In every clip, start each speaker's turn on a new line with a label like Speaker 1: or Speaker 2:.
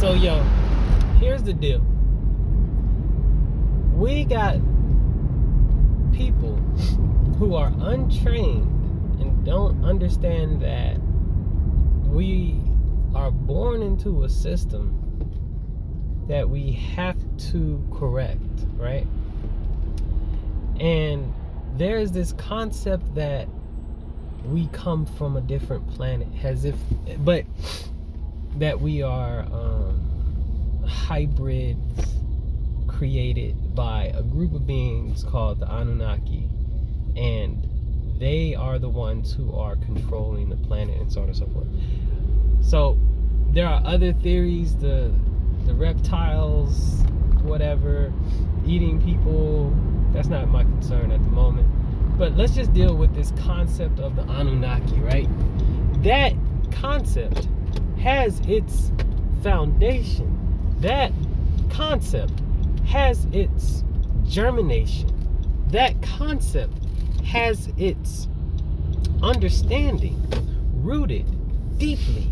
Speaker 1: So, yo, here's the deal. We got people who are untrained and don't understand that we are born into a system that we have to correct, right? And there's this concept that we come from a different planet, but that we are hybrids created by a group of beings called the Annunaki, and they are the ones who are controlling the planet and so on and so forth. So there are other theories, the reptiles, whatever, eating people. That's not my concern at the moment. But let's just deal with this concept of the Anunnaki, right? That concept has its foundation. That concept has its germination. That concept has its understanding rooted deeply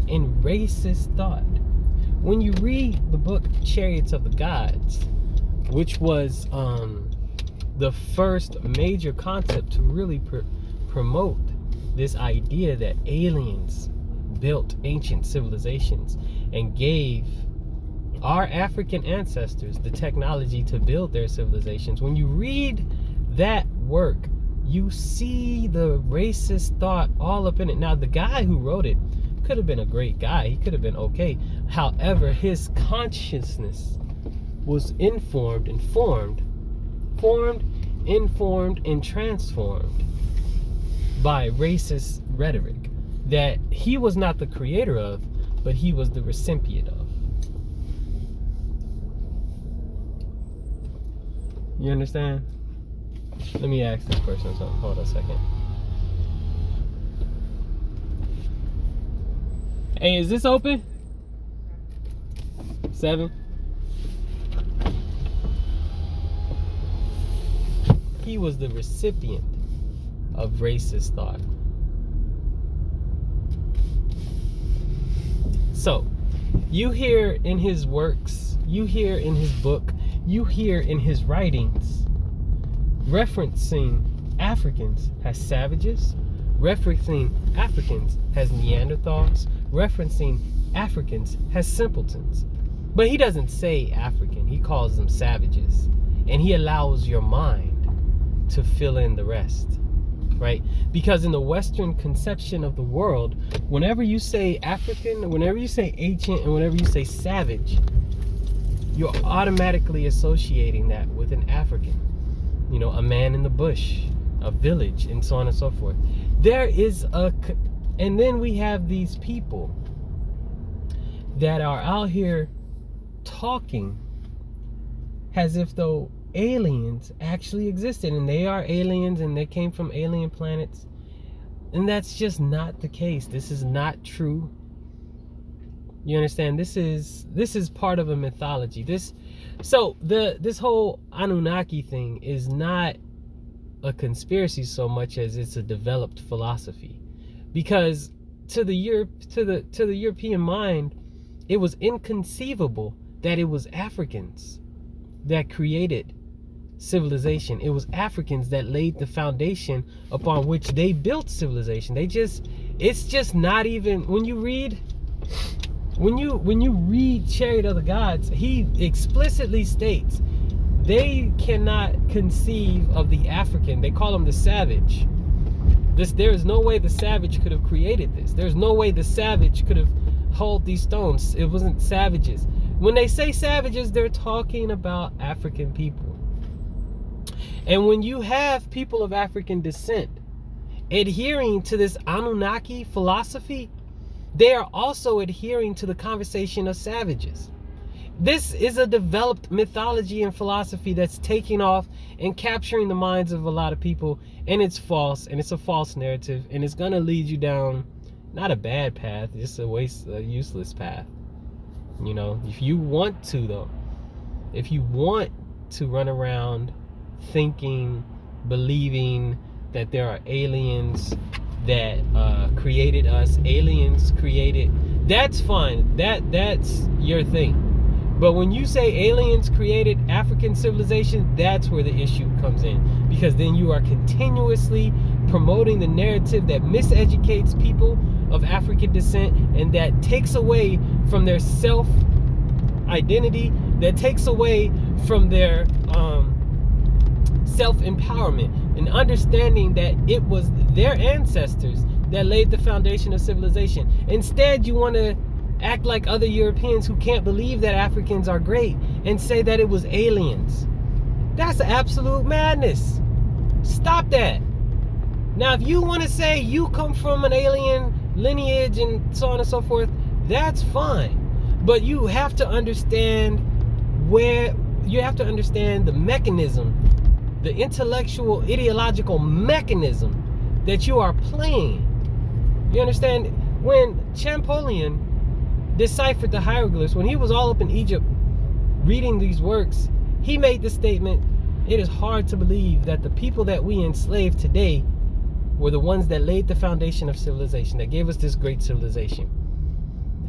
Speaker 1: in racist thought. When you read the book Chariots of the Gods, which was the first major concept to really promote this idea that aliens built ancient civilizations and gave our African ancestors the technology to build their civilizations. When you read that work, you see the racist thought all up in it. Now, the guy who wrote it could have been a great guy. He could have been okay. However, his consciousness was informed and transformed by racist rhetoric that he was not the creator of, but he was the recipient of. You understand? Let me ask this person something. Hold on a second. Hey, is this open? 7? He was the recipient of racist thought. So, you hear in his works, you hear in his book, you hear in his writings referencing Africans as savages, referencing Africans as Neanderthals, referencing Africans as simpletons. But he doesn't say African, he calls them savages. And he allows your mind to fill in the rest, right? Because in the Western conception of the world, whenever you say African, whenever you say ancient, and whenever you say savage, you're automatically associating that with an African. You know, a man in the bush, a village, and so on and so forth. And then we have these people that are out here talking as if though aliens actually existed, and they are aliens and they came from alien planets, and that's just not the case. This is not true. You understand? This is part of a mythology. This whole Anunnaki thing is not a conspiracy so much as it's a developed philosophy, because to the European mind, it was inconceivable that it was Africans that created civilization. It was Africans that laid the foundation upon which they built civilization. It's just not even, when you read Chariot of the Gods, he explicitly states they cannot conceive of the African. They call him the savage. There is no way the savage could have created this. There's no way the savage could have hauled these stones. It wasn't savages. When they say savages, they're talking about African people. And when you have people of African descent adhering to this Anunnaki philosophy, they are also adhering to the conversation of savages. This is a developed mythology and philosophy that's taking off and capturing the minds of a lot of people, and it's false, and it's a false narrative, and it's gonna lead you down not a bad path, just a useless path. You know, if you want to run around thinking, believing that there are aliens that created us, aliens created. That's fine. That's your thing. But when you say aliens created African civilization, that's where the issue comes in. Because then you are continuously promoting the narrative that miseducates people of African descent and that takes away from their self-identity, that takes away from their self-empowerment and understanding that it was their ancestors that laid the foundation of civilization. Instead, you want to act like other Europeans who can't believe that Africans are great and say that it was aliens. That's absolute madness. Stop that. Now, if you want to say you come from an alien lineage and so on and so forth, that's fine. But you have to understand the mechanism, the intellectual, ideological mechanism that you are playing. You understand? When Champollion deciphered the hieroglyphs, when he was all up in Egypt reading these works, he made the statement, it is hard to believe that the people that we enslave today were the ones that laid the foundation of civilization, that gave us this great civilization.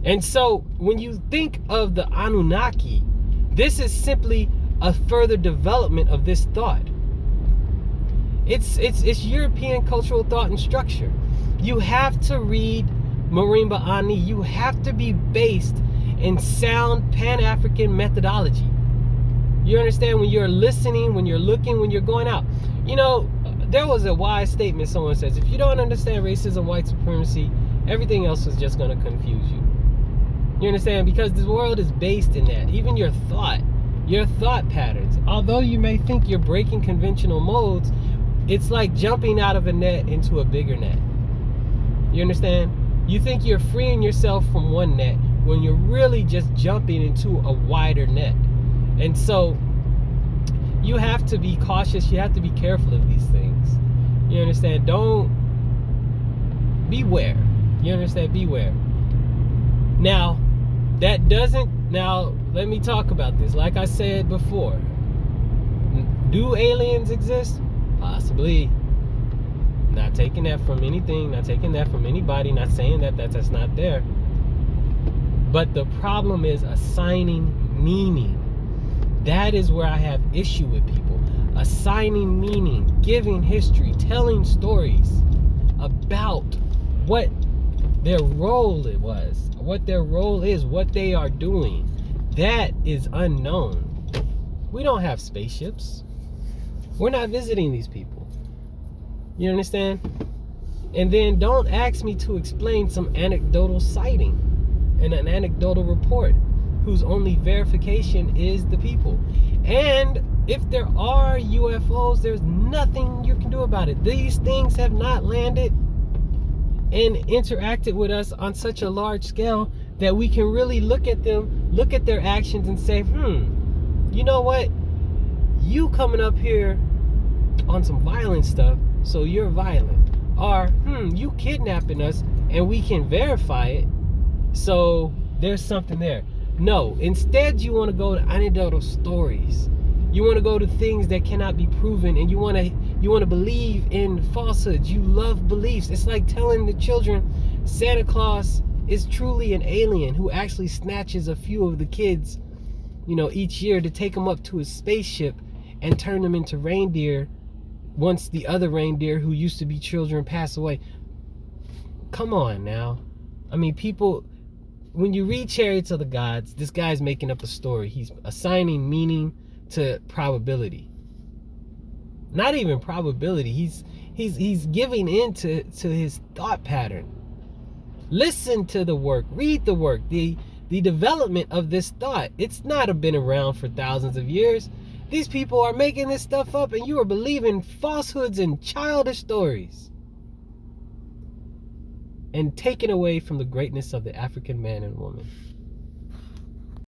Speaker 1: And so when you think of the Anunnaki, this is simply a further development of this thought. It's European cultural thought and structure. You have to read Marimba Ani. You have to be based in sound Pan-African methodology. You understand? When you're listening, when you're looking, when you're going out. You know, there was a wise statement someone says, if you don't understand racism, white supremacy, everything else is just going to confuse you. You understand? Because this world is based in that. Even your thought patterns. Although you may think you're breaking conventional molds, it's like jumping out of a net into a bigger net. You understand? You think you're freeing yourself from one net when you're really just jumping into a wider net. And so you have to be cautious. You have to be careful of these things. You understand? Beware. You understand? Beware. Now, let me talk about this. Like I said before, do aliens exist? Possibly. Not taking that from anything, not taking that from anybody, not saying that's not there. But the problem is assigning meaning. That is where I have issue with people. Assigning meaning, giving history, telling stories about what their role was, what their role is, what they are doing. That is unknown. We don't have spaceships. We're not visiting these people. You understand? And then don't ask me to explain some anecdotal sighting and an anecdotal report whose only verification is the people. And if there are UFOs, there's nothing you can do about it. These things have not landed and interacted with us on such a large scale that we can really look at them, look at their actions and say, you know what? You coming up here on some violent stuff, so you're violent. Or, you kidnapping us and we can verify it, so there's something there. No, instead you want to go to anecdotal stories. You want to go to things that cannot be proven, and you want to believe in falsehoods. You love beliefs. It's like telling the children Santa Claus is truly an alien who actually snatches a few of the kids, each year to take them up to his spaceship and turn them into reindeer once the other reindeer who used to be children pass away. Come on now. I mean, people, when you read Chariots of the Gods, this guy's making up a story. He's assigning meaning to probability. Not even probability. He's giving in to his thought pattern. Listen to the work. Read the work. The development of this thought. It's not been around for thousands of years. These people are making this stuff up, and you are believing falsehoods and childish stories, and taken away from the greatness of the African man and woman.